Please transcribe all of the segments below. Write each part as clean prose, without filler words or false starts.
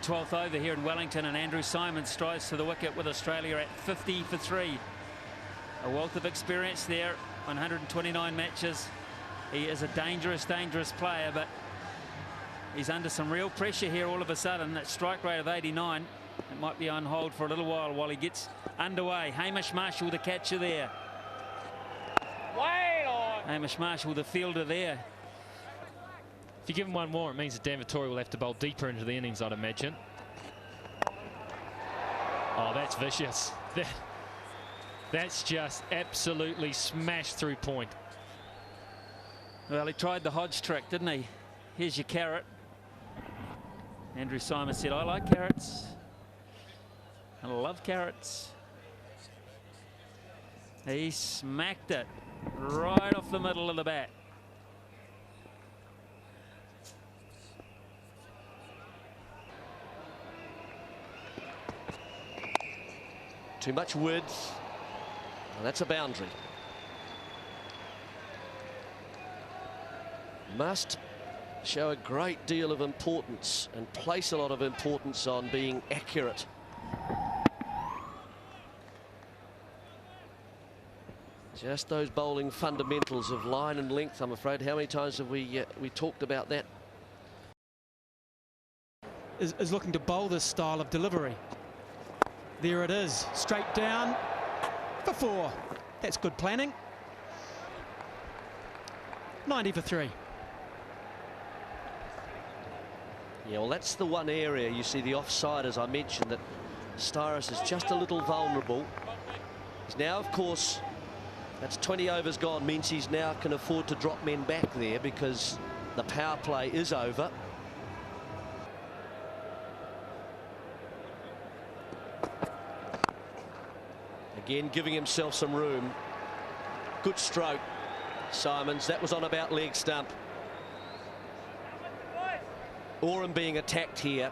12th over here in Wellington, and Andrew Symonds strides to the wicket with Australia at 50 for 3. A wealth of experience there, 129 matches. He is a dangerous player, but he's under some real pressure here all of a sudden. That strike rate of 89, it might be on hold for a little while he gets underway. Hamish Marshall, the catcher there. Hamish Marshall, the fielder there. If you give him one more, it means that Dan Vettori will have to bowl deeper into the innings, I'd imagine. Oh, that's vicious. That's just absolutely smashed through point. Well, he tried the Hodge trick, didn't he? Here's your carrot. Andrew Symonds said, I like carrots. I love carrots. He smacked it right off the middle of the bat. Too much width. Well, that's a boundary. Must show a great deal of importance and place a lot of importance on being accurate. Just those bowling fundamentals of line and length, I'm afraid. How many times have we talked about that? Is looking to bowl this style of delivery. There it is, straight down for 4. That's good planning. 90 for 3. Yeah, well, that's the one area you see the offside, as I mentioned, that Styris is just a little vulnerable. He's now, of course, that's 20 overs gone, means he's now can afford to drop men back there because the power play is over. Again, giving himself some room. Good stroke, Symonds. That was on about leg stump. Oram being attacked here.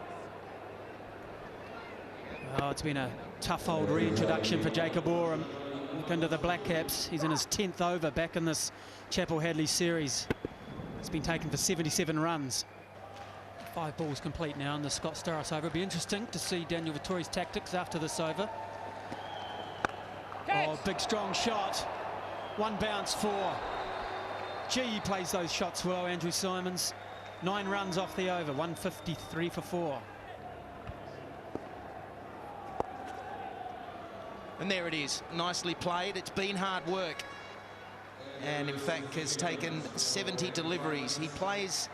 Oh, it's been a tough old reintroduction for Jacob Oram. Look into the Black Caps. He's in his 10th over back in this Chappell-Hadlee Series. It's been taken for 77 runs. 5 balls complete now in the Scott Styris over. It'll be interesting to see Daniel Vettori's tactics after this over. Oh, big strong shot. 1 bounce 4. Gee, he plays those shots well, Andrew Symonds. 9 runs off the over, 153 for 4. And there it is, nicely played. It's been hard work, and in fact has taken 70 deliveries. He plays,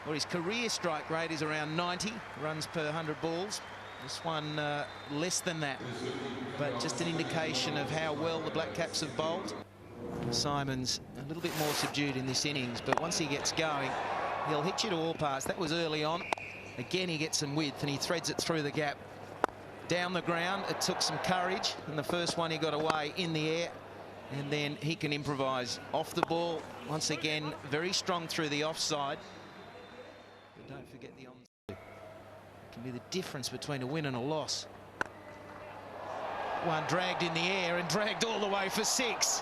well, his career strike rate is around 90 runs per 100 balls. This one less than that, but just an indication of how well the Black Caps have bowled. Symonds a little bit more subdued in this innings, but once he gets going, he'll hit you to all parts. That was early on. Again, he gets some width and he threads it through the gap. Down the ground, it took some courage, and the first one he got away in the air, and then he can improvise off the ball. Once again, very strong through the offside. But don't forget the onside. Can be the difference between a win and a loss. One dragged in the air and dragged all the way for 6.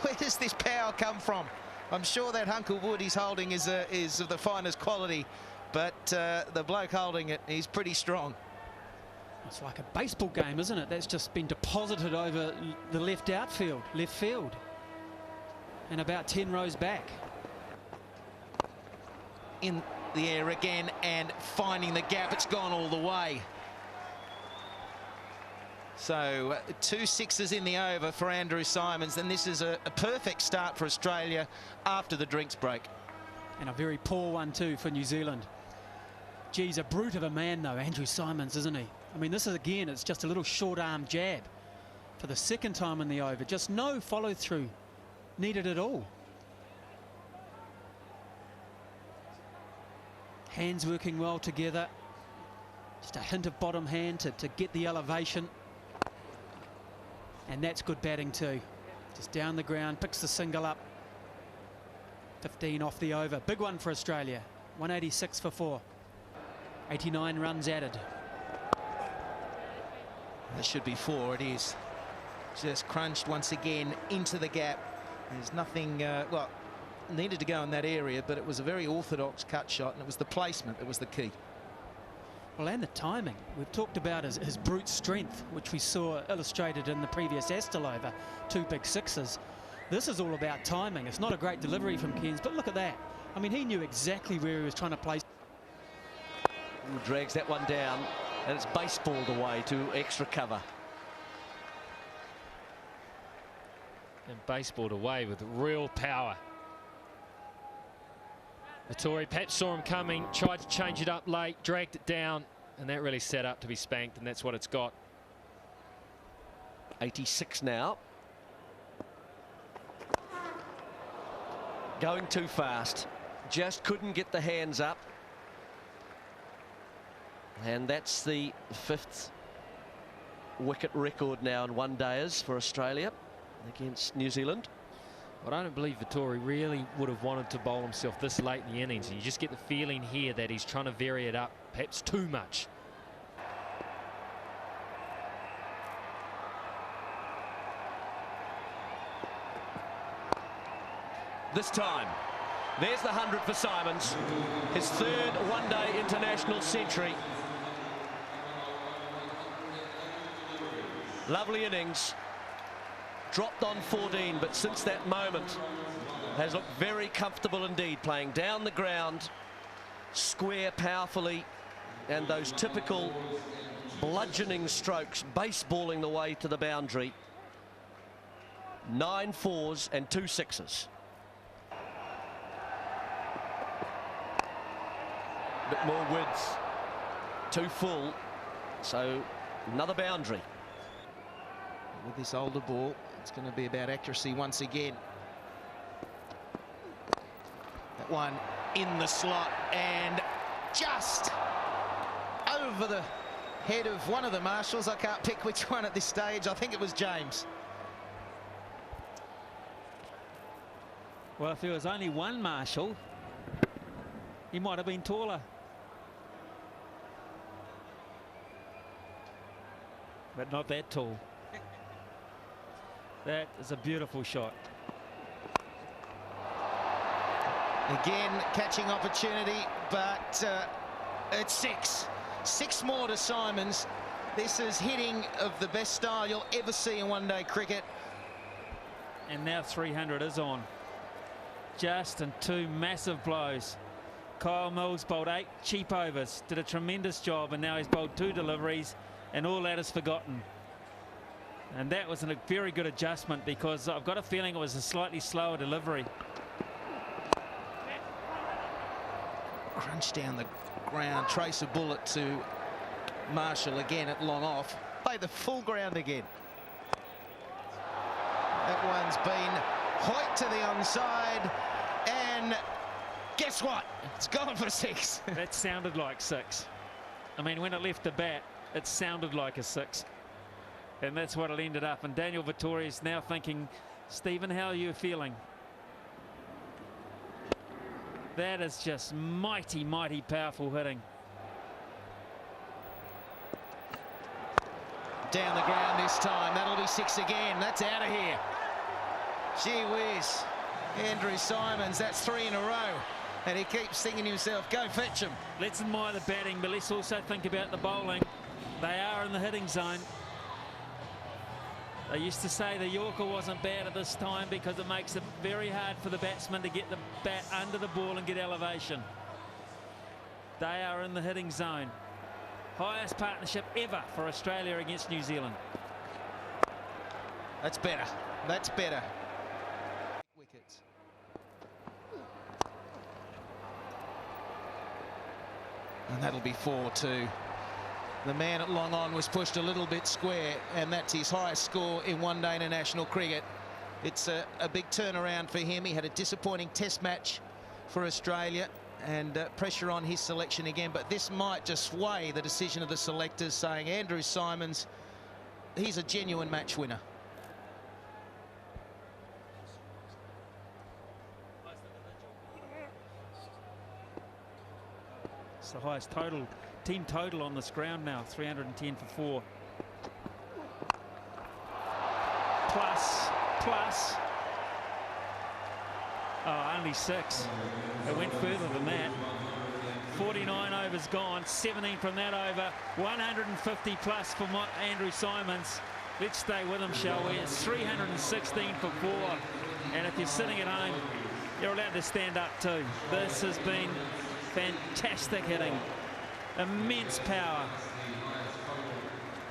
Where does this power come from? I'm sure that hunk of wood he's holding is of the finest quality, but the bloke holding it, he's pretty strong. It's like a baseball game, isn't it? That's just been deposited over the left field, and about 10 rows back. In the air again and finding the gap. It's gone all the way. So 2 6s in the over for Andrew Symonds, and this is a perfect start for Australia after the drinks break. And a very poor one too for New Zealand. Geez, a brute of a man though, Andrew Symonds, isn't he? I mean, this is again, it's just a little short arm jab for the 2nd time in the over. Just no follow through needed at all. Hands working well together. Just a hint of bottom hand to get the elevation. And that's good batting too. Just down the ground, picks the single up. 15 off the over. Big one for Australia. 186 for 4. 89 runs added. That should be 4, it is. Just crunched once again into the gap. There's nothing, well, needed to go in that area, but it was a very orthodox cut shot, and it was the placement that was the key. Well, and the timing. We've talked about his brute strength, which we saw illustrated in the previous Astle over, 2 big sixes. This is all about timing. It's not a great delivery from Cairns, but look at that. I mean, he knew exactly where he was trying to place. Drags that one down, and it's baseballed away to extra cover. And baseballed away with real power. Vettori perhaps saw him coming, tried to change it up late, dragged it down, and that really set up to be spanked, and that's what it's got. 86 now. Going too fast. Just couldn't get the hands up. And that's the 5th wicket record now in one-dayers for Australia against New Zealand. But I don't believe Vettori really would have wanted to bowl himself this late in the innings. You just get the feeling here that he's trying to vary it up, perhaps too much. This time, there's the 100 for Symonds, his 3rd one-day international century. Lovely innings. Dropped on 14, but since that moment has looked very comfortable indeed, playing down the ground, square powerfully, and those typical bludgeoning strokes, baseballing the way to the boundary. 9 fours and 2 sixes. Bit more width, too full, so another boundary. With this older ball, it's going to be about accuracy once again. That one in the slot and just over the head of one of the marshals. I can't pick which one at this stage. I think it was James. Well, if there was only one marshal, he might have been taller. But not that tall. That is a beautiful shot. Again, catching opportunity, but it's 6. 6 more to Symonds. This is hitting of the best style you'll ever see in one-day cricket. And now 300 is on. Just in 2 massive blows. Kyle Mills bowled 8 cheap overs, did a tremendous job, and now he's bowled 2 deliveries, and all that is forgotten. And that was a very good adjustment, because I've got a feeling it was a slightly slower delivery. Crunch down the ground, trace a bullet to Marshall again at long off. Play the full ground again. That one's been hoiked to the onside, and guess what? It's gone for 6. That sounded like 6. I mean, when it left the bat, it sounded like a 6. And that's what it ended up. And Daniel Vettori is now thinking, Stephen, how are you feeling? That is just mighty, mighty powerful hitting. Down the ground this time. That'll be 6 again. That's out of here. Gee whiz. Andrew Symonds, that's 3 in a row. And he keeps thinking to himself, go fetch him. Let's admire the batting, but let's also think about the bowling. They are in the hitting zone. They used to say the Yorker wasn't bad at this time because it makes it very hard for the batsman to get the bat under the ball and get elevation. They are in the hitting zone. Highest partnership ever for Australia against New Zealand. That's better. That's better. Wickets. And that'll be 4 too. The man at long on was pushed a little bit square, and that's his highest score in one-day international cricket. It's a big turnaround for him. He had a disappointing test match for Australia, and pressure on his selection again, but this might just sway the decision of the selectors, saying Andrew Symonds, he's a genuine match winner. It's the highest total, team total on this ground now, 310 for 4. Plus. Oh, only 6. It went further than that. 49 overs gone, 17 from that over, 150 plus for Andrew Symonds. Let's stay with him, shall we? It's 316 for 4. And if you're sitting at home, you're allowed to stand up too. This has been fantastic hitting, immense power.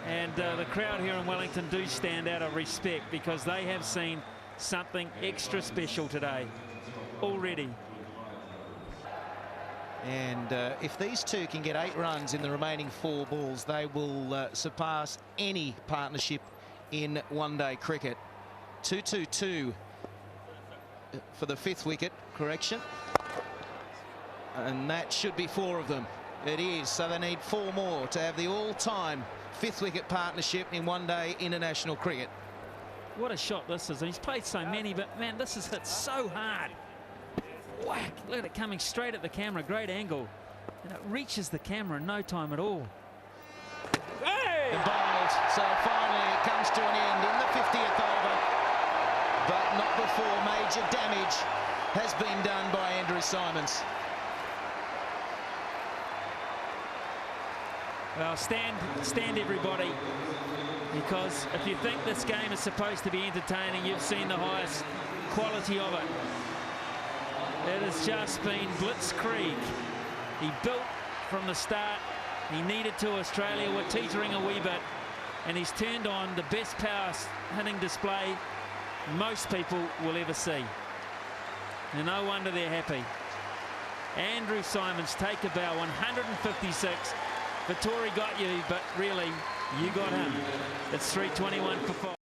And the crowd here in Wellington do stand out of respect because they have seen something extra special today already. And if these two can get 8 runs in the remaining 4 balls, they will surpass any partnership in one-day cricket. 2-2-2 for the 5th wicket, correction. And that should be 4 of them. It is, so they need 4 more to have the all-time 5th wicket partnership in one-day international cricket. What a shot this is. And he's played so many, but man, this is hit so hard. Whack! Look at it coming straight at the camera, great angle. And it reaches the camera in no time at all. Hey! And bowled, so finally it comes to an end in the 50th over. But not before major damage has been done by Andrew Symonds. Well, stand everybody, because if you think this game is supposed to be entertaining, you've seen the highest quality of it. It has just been blitzkrieg. He built from the start. He needed to. Australia were teetering a wee bit, and he's turned on the best power hitting display most people will ever see. And no wonder they're happy. Andrew Symonds, take a bow, 156. Vittori got you, but really, you got him. It's 321 for 5.